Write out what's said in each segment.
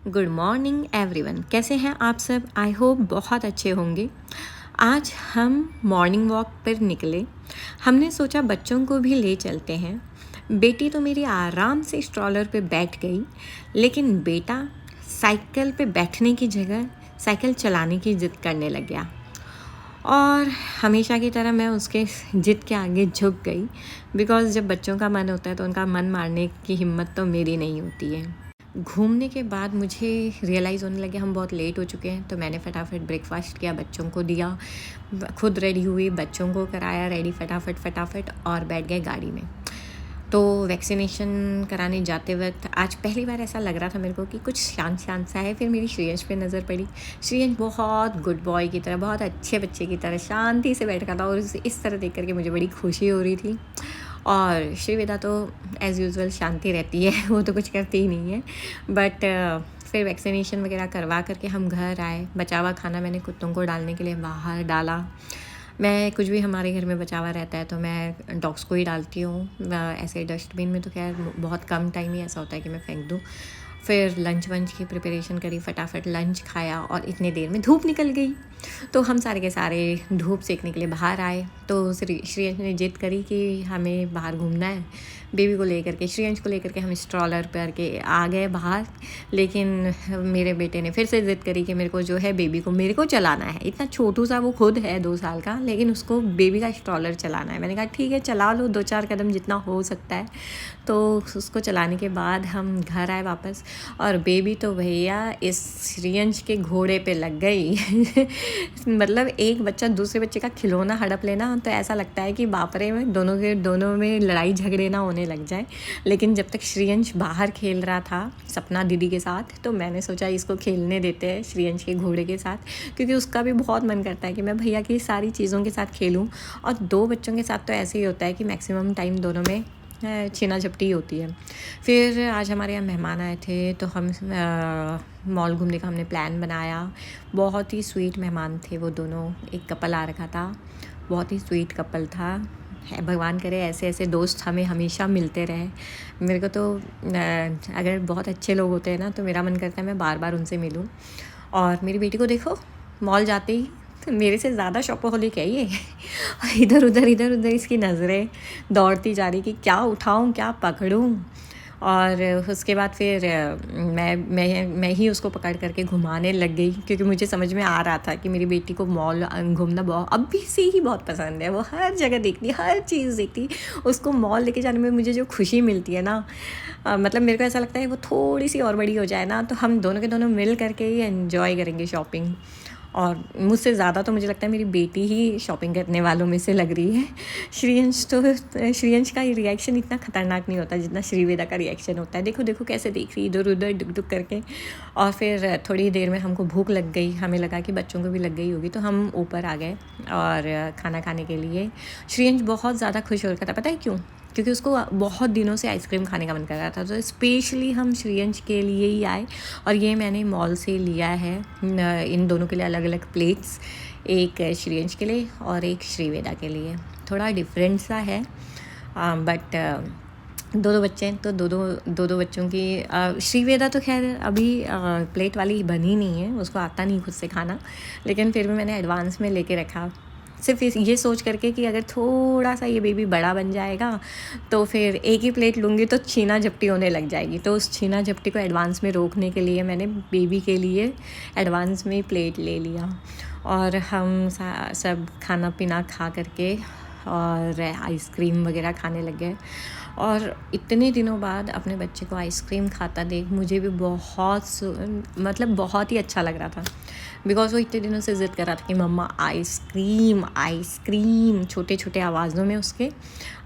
Good morning everyone, कैसे हैं आप सब? आई होप बहुत अच्छे होंगे। आज हम मॉर्निंग वॉक पर निकले। हमने सोचा बच्चों को भी ले चलते हैं। बेटी तो मेरी आराम से स्ट्रॉलर पे बैठ गई, लेकिन बेटा साइकिल पे बैठने की जगह साइकिल चलाने की ज़िद करने लग गया। और हमेशा की तरह मैं उसके ज़िद के आगे झुक गई, बिकॉज़ जब बच्चों का मन होता है तो उनका मन मारने की हिम्मत तो मेरी नहीं होती है। घूमने के बाद मुझे रियलाइज़ होने लगे हम बहुत लेट हो चुके हैं, तो मैंने फटाफट ब्रेकफास्ट किया, बच्चों को दिया, खुद रेडी हुई, बच्चों को कराया रेडी फटाफट और बैठ गए गाड़ी में। तो वैक्सीनेशन कराने जाते वक्त आज पहली बार ऐसा लग रहा था मेरे को कि कुछ शांत शांत सा है। फिर मेरी श्रेयंश पे नज़र पड़ी। श्रेयंश बहुत गुड बॉय की तरह, बहुत अच्छे बच्चे की तरह शांति से बैठा था और इस तरह देख करके मुझे बड़ी खुशी हो रही थी। और श्रीवेदा तो एज़ यूजुअल शांति रहती है, वो तो कुछ करती ही नहीं है। बट फिर वैक्सीनेशन वगैरह करवा करके हम घर आए। बचा हुआ खाना मैंने कुत्तों को डालने के लिए बाहर डाला। मैं कुछ भी हमारे घर में बचा हुआ रहता है तो मैं डॉग्स को ही डालती हूँ। ऐसे डस्टबिन में तो खैर बहुत कम टाइम ही ऐसा होता है कि मैं फेंक दूँ। फिर लंच वंच की प्रिपरेशन करी, फटाफट लंच खाया और इतने देर में धूप निकल गई। तो हम सारे के सारे धूप सेकने के लिए बाहर आए। तो श्रेयंश ने जिद करी कि हमें बाहर घूमना है। बेबी को लेकर के, श्रेयंश को लेकर के हम स्ट्रॉलर पर के आ गए बाहर। लेकिन मेरे बेटे ने फिर से ज़िद करी कि मेरे को जो है बेबी को मेरे को चलाना है। इतना छोटू सा वो खुद है 2 साल का, लेकिन उसको बेबी का स्ट्रॉलर चलाना है। मैंने कहा ठीक है चला लो, 2-4 कदम जितना हो सकता है। तो उसको चलाने के बाद हम घर आए वापस, और बेबी तो भैया इस श्रेयंश के घोड़े पे लग गई। मतलब एक बच्चा दूसरे बच्चे का खिलौना हड़प लेना तो ऐसा लगता है कि बापरे में दोनों में लड़ाई झगड़े ना होने लग जाए। लेकिन जब तक श्रेयंश बाहर खेल रहा था सपना दीदी के साथ, तो मैंने सोचा इसको खेलने देते हैं श्रेयंश के घोड़े के साथ, क्योंकि उसका भी बहुत मन करता है कि मैं भैया की सारी चीज़ों के साथ खेलूँ। और 2 बच्चों के साथ तो ऐसे ही होता है कि मैक्सिमम टाइम दोनों में छीना झपटी होती है। फिर आज हमारे यहाँ मेहमान आए थे तो हम मॉल घूमने का हमने प्लान बनाया। बहुत ही स्वीट मेहमान थे वो दोनों, एक कपल आ रखा था, बहुत ही स्वीट कपल था। भगवान करे ऐसे ऐसे दोस्त हमें हमेशा मिलते रहे। मेरे को तो अगर बहुत अच्छे लोग होते हैं ना तो मेरा मन करता है मैं बार बार उनसे मिलूं। और मेरी बेटी को देखो, मॉल जाते ही तो मेरे से ज़्यादा शॉपोहोलिक है ये। इधर उधर इसकी नज़रें दौड़ती जा रही कि क्या उठाऊं क्या पकड़ूं। और उसके बाद फिर मैं ही उसको पकड़ करके घुमाने लग गई, क्योंकि मुझे समझ में आ रहा था कि मेरी बेटी को मॉल घूमना बहुत अभी से ही बहुत पसंद है। वो हर जगह देखती, हर चीज़ देखती। उसको मॉल लेके जाने में मुझे जो खुशी मिलती है ना, मतलब मेरे को ऐसा लगता है वो थोड़ी सी और बड़ी हो जाए ना तो हम दोनों के दोनों मिल करके ही एंजॉय करेंगे शॉपिंग। और मुझसे ज़्यादा तो मुझे लगता है मेरी बेटी ही शॉपिंग करने वालों में से लग रही है। श्रेयंश का रिएक्शन इतना ख़तरनाक नहीं होता जितना श्रीवेदा का रिएक्शन होता है। देखो देखो कैसे देख रही इधर उधर डुक डुक करके। और फिर थोड़ी देर में हमको भूख लग गई, हमें लगा कि बच्चों को भी लग गई होगी, तो हम ऊपर आ गए और खाना खाने के लिए। श्रेयंश बहुत ज़्यादा खुश हो रखा था, पता है क्यों? क्योंकि उसको बहुत दिनों से आइसक्रीम खाने का मन कर रहा था। तो स्पेशली हम श्रेयंश के लिए ही आए, और ये मैंने मॉल से लिया है इन दोनों के लिए अलग अलग प्लेट्स, एक श्रेयंश के लिए और एक श्रीवेदा के लिए। थोड़ा डिफरेंट सा है, बट दो बच्चे हैं तो दो बच्चों की। श्रीवेदा तो खैर अभी प्लेट वाली बनी नहीं है, उसको आता नहीं खुद से खाना, लेकिन फिर भी मैंने एडवांस में लेके रखा, सिर्फ ये सोच करके कि अगर थोड़ा सा ये बेबी बड़ा बन जाएगा तो फिर एक ही प्लेट लूँगी तो छीना झपटी होने लग जाएगी। तो उस छीना झपटी को एडवांस में रोकने के लिए मैंने बेबी के लिए एडवांस में प्लेट ले लिया। और हम सब खाना पीना खा करके और आइसक्रीम वगैरह खाने लग गए। और इतने दिनों बाद अपने बच्चे को आइसक्रीम खाता देख मुझे भी मतलब बहुत ही अच्छा लग रहा था, बिकॉज़ वो इतने दिनों से ज़िद कर रहा था कि मम्मा आइसक्रीम आइसक्रीम, छोटे छोटे आवाज़ों में उसके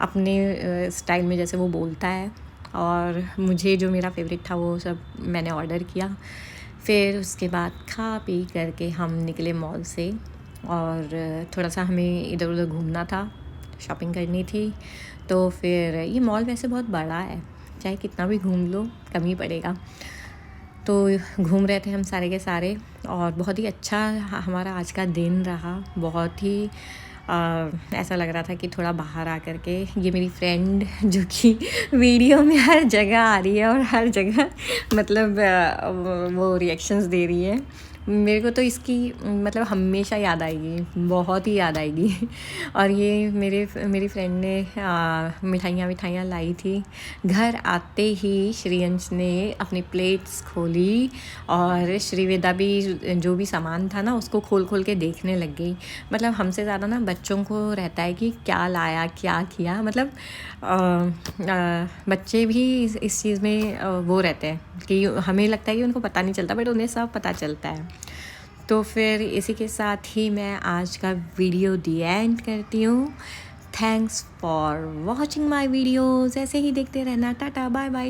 अपने स्टाइल में जैसे वो बोलता है। और मुझे जो मेरा फेवरेट था वो सब मैंने ऑर्डर किया। फिर उसके बाद खा पी करके हम निकले मॉल से, और थोड़ा सा हमें इधर उधर घूमना था, शॉपिंग करनी थी। तो फिर ये मॉल वैसे बहुत बड़ा है, चाहे कितना भी घूम लो कम ही पड़ेगा। तो घूम रहे थे हम सारे के सारे, और बहुत ही अच्छा हमारा आज का दिन रहा। बहुत ही ऐसा लग रहा था कि थोड़ा बाहर आ कर के ये मेरी फ्रेंड जो कि वीडियो में हर जगह आ रही है और हर जगह मतलब वो रिएक्शंस दे रही है, मेरे को तो इसकी मतलब हमेशा याद आएगी, बहुत ही याद आएगी। और ये मेरी फ्रेंड ने मिठाइयाँ लाई थी। घर आते ही श्रेयंश ने अपनी प्लेट्स खोली और श्रीवेदा भी जो भी सामान था ना उसको खोल के देखने लग गई। मतलब हमसे ज़्यादा ना बच्चों को रहता है कि क्या लाया क्या किया, मतलब बच्चे भी इस चीज़ में वो रहते हैं कि हमें लगता है कि उनको पता नहीं चलता, बट उन्हें सब पता चलता है। तो फिर इसी के साथ ही मैं आज का वीडियो दी एंड करती हूँ। Thanks for watching my videos. ऐसे ही देखते रहना। टाटा बाय बाय।